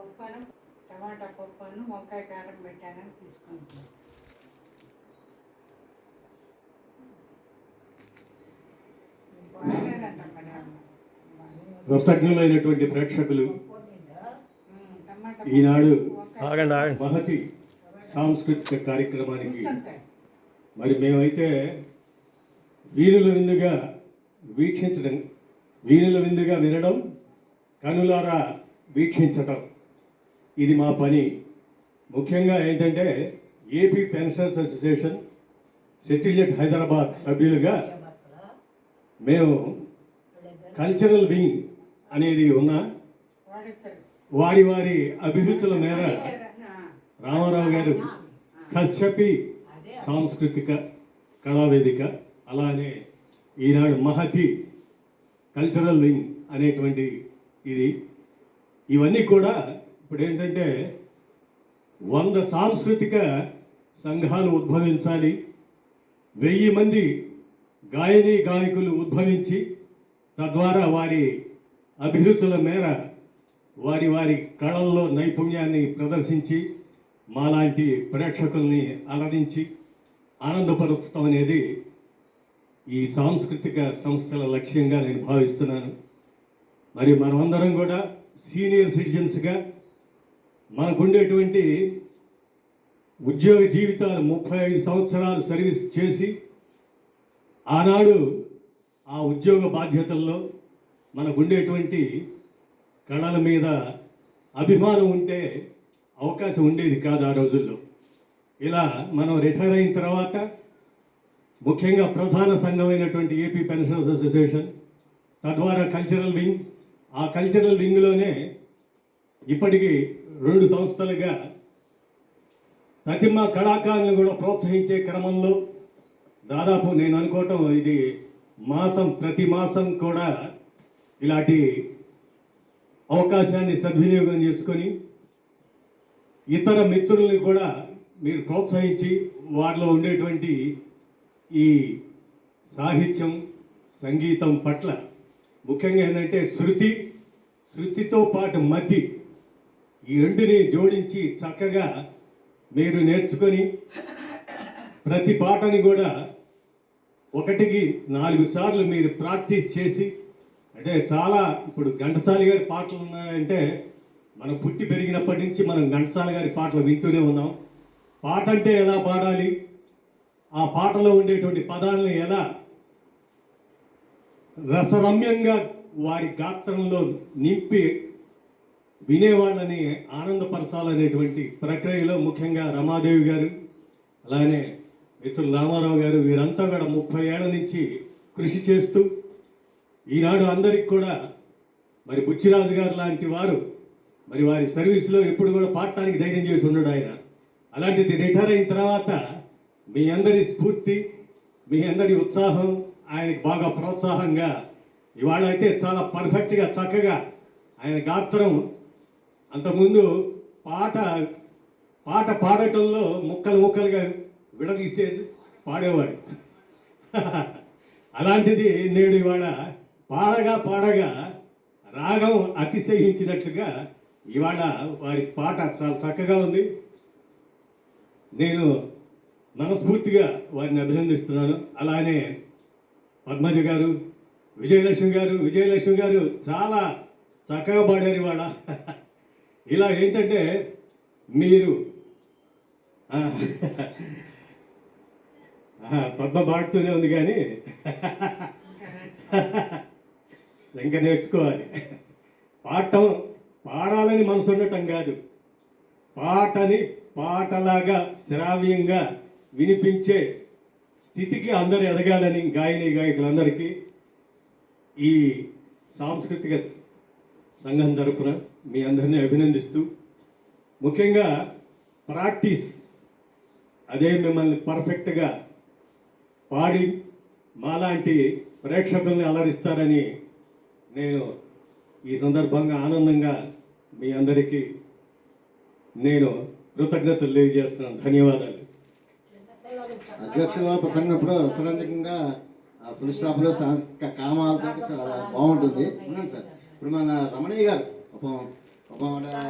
పప్పును టమాటా పప్పును వంకాయ కారం పెట్టానని తీసుకుంటున్నాను. కృతజ్ఞులైనటువంటి ప్రేక్షకులు, ఈనాడు మహతి సాంస్కృతిక కార్యక్రమానికి మరి మేమైతే వీణుల విందుగా వినడం, కనులారా వీక్షించటం ఇది మా పని. ముఖ్యంగా ఏంటంటే AP pensioners association settled Hyderabad సభ్యులుగా మేము కల్చరల్ వింగ్ అనేది ఉన్న వారి వారి అభిరుచుల మేర రామారావు గారు కశ్యపి సాంస్కృతిక కళావేదిక, అలానే ఈనాడు మహతి కల్చరల్ వింగ్ అనేటువంటి ఇవన్నీ కూడా ఇప్పుడు ఏంటంటే 100 సాంస్కృతిక సంఘాలు ఉద్భవించాలి, 1000 మంది గాయకులు ఉద్భవించి తద్వారా వారి అభిరుచుల మేర వారి వారి కళల్లో నైపుణ్యాన్ని ప్రదర్శించి మాలాంటి ప్రేక్షకుల్ని అలరించి ఆనందపరచడం అనేది ఈ సాంస్కృతిక సంస్థల లక్ష్యంగా నేను భావిస్తున్నాను. మరి మనమందరం కూడా సీనియర్ సిటిజన్స్గా మనకుండేటువంటి ఉద్యోగ జీవితాలు 35 సంవత్సరాలు సర్వీస్ చేసి ఆనాడు ఆ ఉద్యోగ బాధ్యతల్లో మనకుండేటువంటి కళల మీద అభిమానం ఉంటే అవకాశం ఉండేది కాదు ఆ రోజుల్లో. ఇలా మనం రిటైర్ అయిన తర్వాత ముఖ్యంగా ప్రధాన సంఘమైనటువంటి ఏపీ పెన్షనర్స్ అసోసియేషన్, తద్వారా కల్చరల్ వింగ్, ఆ కల్చరల్ వింగ్లోనే ఇప్పటికీ 2 సంస్థలుగా ప్రతిమ కళాకారులను కూడా ప్రోత్సహించే క్రమంలో దాదాపు నేను అనుకోవటం ఇది ప్రతి మాసం కూడా ఇలాంటి అవకాశాన్ని సద్వినియోగం చేసుకొని ఇతర మిత్రుల్ని కూడా మీరు ప్రోత్సహించి వారిలో ఉండేటువంటి ఈ సాహిత్యం సంగీతం పట్ల ముఖ్యంగా ఏంటంటే శృతితో పాటు మతి, ఈ రెండుని జోడించి చక్కగా మీరు నేర్చుకొని ప్రతి పాటని కూడా 1కి 4 సార్లు మీరు ప్రాక్టీస్ చేసి, అంటే చాలా ఇప్పుడు ఘంటసాల గారి పాటలు ఉన్నాయంటే మనం పుట్టి పెరిగినప్పటి నుంచి మనం ఘంటసాల గారి పాటలు వింటూనే ఉన్నాం. పాట అంటే ఎలా పాడాలి, ఆ పాటలో ఉండేటువంటి పదాలను ఎలా రసరమ్యంగా వారి గాత్రంలో నింపి వినేవాళ్ళని ఆనందపరచాలనేటువంటి ప్రక్రియలో ముఖ్యంగా రమాదేవి గారు, అలానే మిత్రులు రామారావు గారు, వీరంతా కూడా 30 ఏళ్ల నుంచి కృషి చేస్తూ ఈనాడు అందరికి కూడా మరి బుచ్చిరాజు గారు లాంటి వారు మరి వారి సర్వీస్లో ఎప్పుడు కూడా పాడటానికి ధైర్యం చేసి ఉన్నాడు ఆయన. అలాంటిది రిటైర్ అయిన తర్వాత మీ అందరి స్ఫూర్తి, మీ అందరి ఉత్సాహం ఆయనకి బాగా ప్రోత్సాహంగా ఇవాళ అయితే చాలా పర్ఫెక్ట్గా చక్కగా ఆయన గాత్రం అంతకుముందు పాట పాడటంలో ముక్కలుగా విడదీసేది పాడేవాడు. అలాంటిది నేడు ఇవాళ పాడగా రాగం అతిశయించినట్లుగా ఇవాళ వారి పాట చాలా చక్కగా ఉంది. నేను మనస్ఫూర్తిగా వారిని అభినందిస్తున్నాను. అలానే పద్మజ గారు, విజయలక్ష్మి గారు చాలా చక్కగా పాడారు ఇవాళ. ఇలా ఏంటంటే మీరు పద్మ పాడుతూనే ఉంది కానీ ఇంకా నేర్చుకోవాలి. పాడాలని మనసు ఉండటం కాదు, పాటని పాటలాగా శ్రావ్యంగా వినిపించే స్థితికి అందరూ ఎదగాలని గాయకులందరికీ ఈ సాంస్కృతిక సంఘం తరపున మీ అందరినీ అభినందిస్తూ, ముఖ్యంగా ప్రాక్టీస్ అదే మిమ్మల్ని పర్ఫెక్ట్గా పాడి మాలాంటి ప్రేక్షకుల్ని అలరిస్తారని నేను ఈ సందర్భంగా ఆనందంగా మీ అందరికీ నేను కృతజ్ఞతలు తెలియజేస్తున్నాను. ధన్యవాదాలు. అధ్యక్షుల ప్రసంగప్పుడు రసరంజకంగా ఫుల్ స్టాప్లో సాంస్కృతిక కామాలతో చాలా బాగుంటుంది సార్. ఇప్పుడు మన రమణయ్య గారు